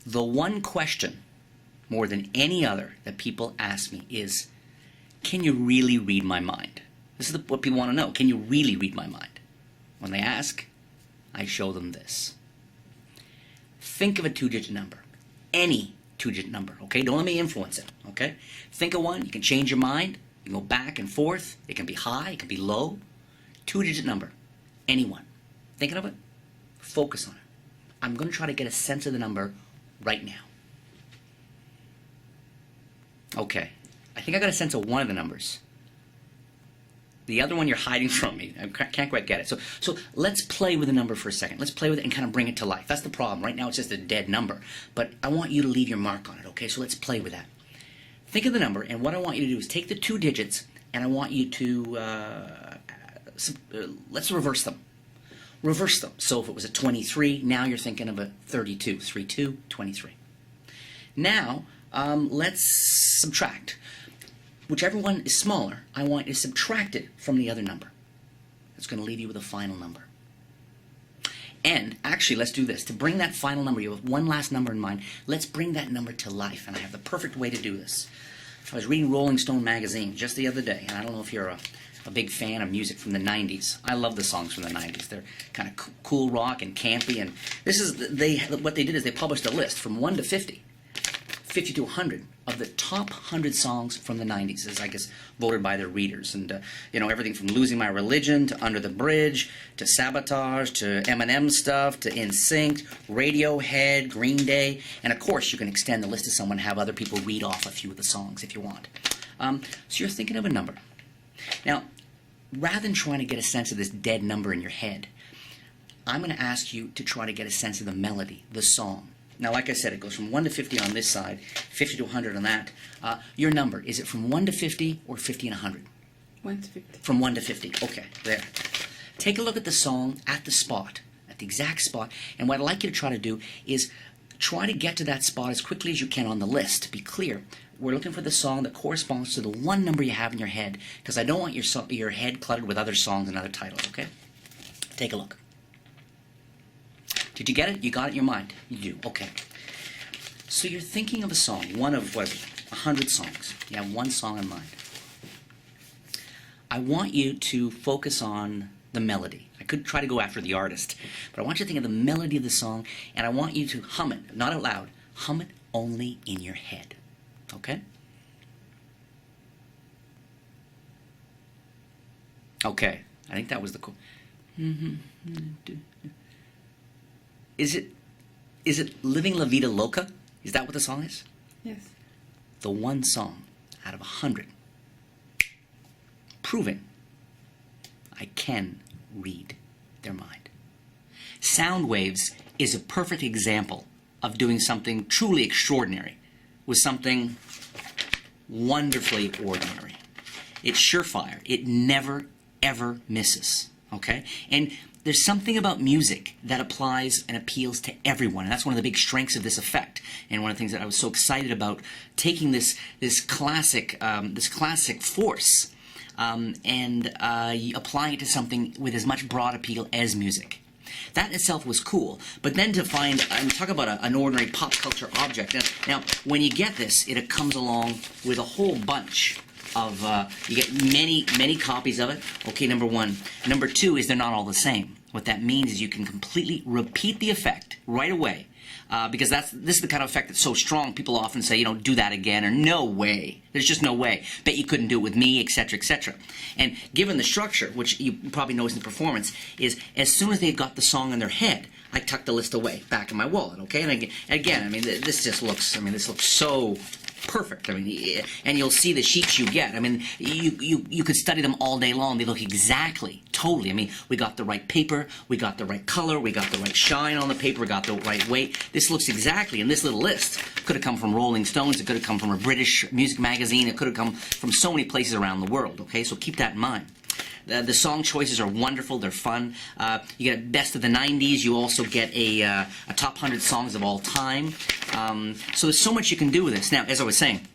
The one question, more than any other, that people ask me is, can you really read my mind? This is what people want to know. Can you really read my mind? When they ask, I show them this. Think of a two-digit number. Any two-digit number, okay? Don't let me influence it, okay? Think of one. You can change your mind. You can go back and forth. It can be high. It can be low. Two-digit number. Any one. Thinking of it? Focus on it. I'm going to try to get a sense of the number right now. Okay. I think I got a sense of one of the numbers. The other one you're hiding from me. I can't quite get it. So let's play with the number for a second. Let's play with it and kind of bring it to life. That's the problem. Right now it's just a dead number. But I want you to leave your mark on it, okay? So let's play with that. Think of the number, and what I want you to do is take the two digits, and I want you to, let's reverse them. Reverse them. So if it was a 23, now you're thinking of a 32. 32, 23. Now, let's subtract. Whichever one is smaller, I want you to subtract it from the other number. That's going to leave you with a final number. And actually, let's do this. To bring that final number, you have one last number in mind. Let's bring that number to life, and I have the perfect way to do this. I was reading Rolling Stone magazine just the other day, and I don't know if you're a big fan of music from the 90s. I love the songs from the 90s. They're kind of cool rock and campy, and this is what they did is they published a list from 1 to 50. 50 to 100 of the top 100 songs from the 90s, as I guess voted by their readers. And, everything from Losing My Religion to Under the Bridge to Sabotage to Eminem stuff to NSYNC, Radiohead, Green Day. And, of course, you can extend the list to someone and have other people read off a few of the songs if you want. So you're thinking of a number. Now, rather than trying to get a sense of this dead number in your head, I'm going to ask you to try to get a sense of the melody, the song. Now, like I said, it goes from 1 to 50 on this side, 50 to 100 on that. Your number, is it from 1 to 50 or 50 and 100? 1 to 50. From 1 to 50. Okay, there. Take a look at the song at the spot, at the exact spot. And what I'd like you to try to do is try to get to that spot as quickly as you can on the list. To be clear, we're looking for the song that corresponds to the one number you have in your head, because I don't want your head cluttered with other songs and other titles, okay? Take a look. Did you get it? You got it in your mind? You do. Okay. So you're thinking of a song, one of, 100 songs. You have one song in mind. I want you to focus on the melody. I could try to go after the artist, but I want you to think of the melody of the song, and I want you to hum it, not out loud. Hum it only in your head. Okay? Okay. I think that was the cool. Is it Living La Vida Loca? Is that what the song is? Yes. The one song out of 100. Proving I can read their mind. Sound waves is a perfect example of doing something truly extraordinary with something wonderfully ordinary. It's surefire. It never, ever misses. Okay? And there's something about music that applies and appeals to everyone, and that's one of the big strengths of this effect. And one of the things that I was so excited about, taking this classic force and applying it to something with as much broad appeal as music. That in itself was cool. But then to find, I'm talking about an ordinary pop culture object. Now, when you get this, it comes along with a whole bunch of, you get many copies of it. Okay, number one. Number two is they're not all the same. What that means is you can completely repeat the effect right away. Because this is the kind of effect that's so strong, people often say, do that again, or no way. There's just no way. Bet you couldn't do it with me, etc., etc. And given the structure, which you probably noticed in the performance, is as soon as they've got the song in their head, I tuck the list away, back in my wallet, okay? And again, this just looks, this looks so perfect. And you'll see the sheets you get. You could study them all day long. They look exactly, totally. We got the right paper, we got the right color, we got the right shine on the paper, we got the right weight. This looks exactly, and this little list could have come from Rolling Stones, it could have come from a British music magazine, it could have come from so many places around the world, okay? So keep that in mind. The song choices are wonderful. They're fun. You get a best of the 90s. You also get a top 100 songs of all time. So there's so much you can do with this. Now, as I was saying,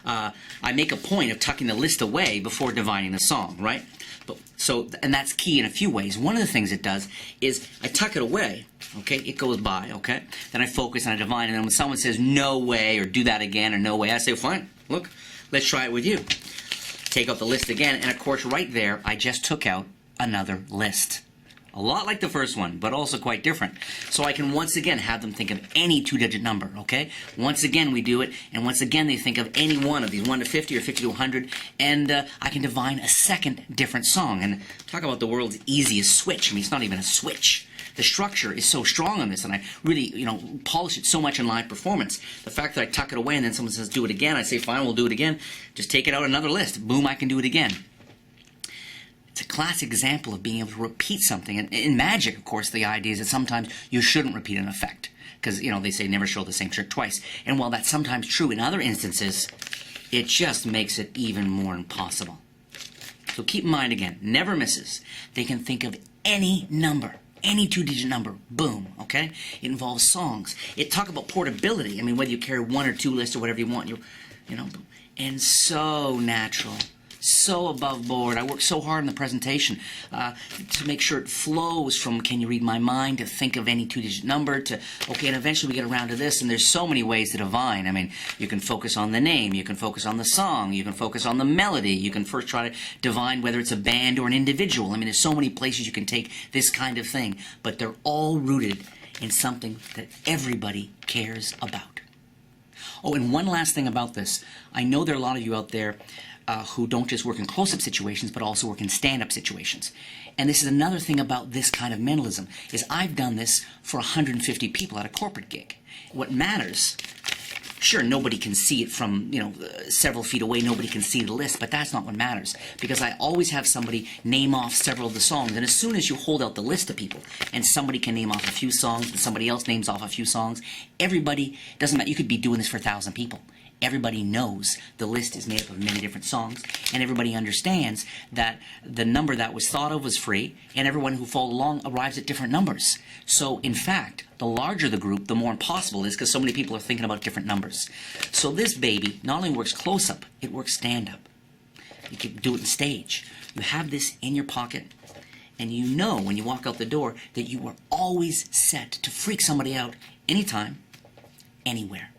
I make a point of tucking the list away before divining the song, right? And that's key in a few ways. One of the things it does is I tuck it away, okay? It goes by, okay? Then I focus and I divine, and then when someone says no way or do that again or no way, I say, fine, look, let's try it with you. Take out the list again, and of course right there, I just took out another list. A lot like the first one, but also quite different. So I can once again have them think of any two-digit number, okay? Once again we do it, and once again they think of any one of these, 1 to 50 or 50 to 100, and I can divine a second different song. And talk about the world's easiest switch. I mean, it's not even a switch. The structure is so strong on this, and I really, polish it so much in live performance. The fact that I tuck it away and then someone says, do it again, I say, fine, we'll do it again. Just take it out another list. Boom, I can do it again. It's a classic example of being able to repeat something. And in magic, of course, the idea is that sometimes you shouldn't repeat an effect. Because, they say never show the same trick twice. And while that's sometimes true in other instances, it just makes it even more impossible. So keep in mind again, never misses. They can think of any number, any two-digit number, boom, okay? It involves songs. It talk about portability. I mean, whether you carry 1 or 2 lists or whatever you want, and so natural. So above board. I work so hard on the presentation to make sure it flows from can you read my mind to think of any two-digit number to, okay, and eventually we get around to this, and there's so many ways to divine. I mean, you can focus on the name, you can focus on the song, you can focus on the melody, you can first try to divine whether it's a band or an individual. I mean, there's so many places you can take this kind of thing, but they're all rooted in something that everybody cares about. Oh, and one last thing about this. I know there are a lot of you out there who don't just work in close-up situations, but also work in stand-up situations. And this is another thing about this kind of mentalism, is I've done this for 150 people at a corporate gig. What matters, sure, nobody can see it from, several feet away, nobody can see the list, but that's not what matters. Because I always have somebody name off several of the songs, and as soon as you hold out the list to people, and somebody can name off a few songs, and somebody else names off a few songs, everybody, doesn't matter, you could be doing this for 1,000 people. Everybody knows the list is made up of many different songs, and everybody understands that the number that was thought of was free, and everyone who followed along arrives at different numbers. So, in fact, the larger the group, the more impossible it is, because so many people are thinking about different numbers. So this baby not only works close-up, it works stand-up. You can do it on stage. You have this in your pocket, and you know when you walk out the door that you are always set to freak somebody out anytime, anywhere.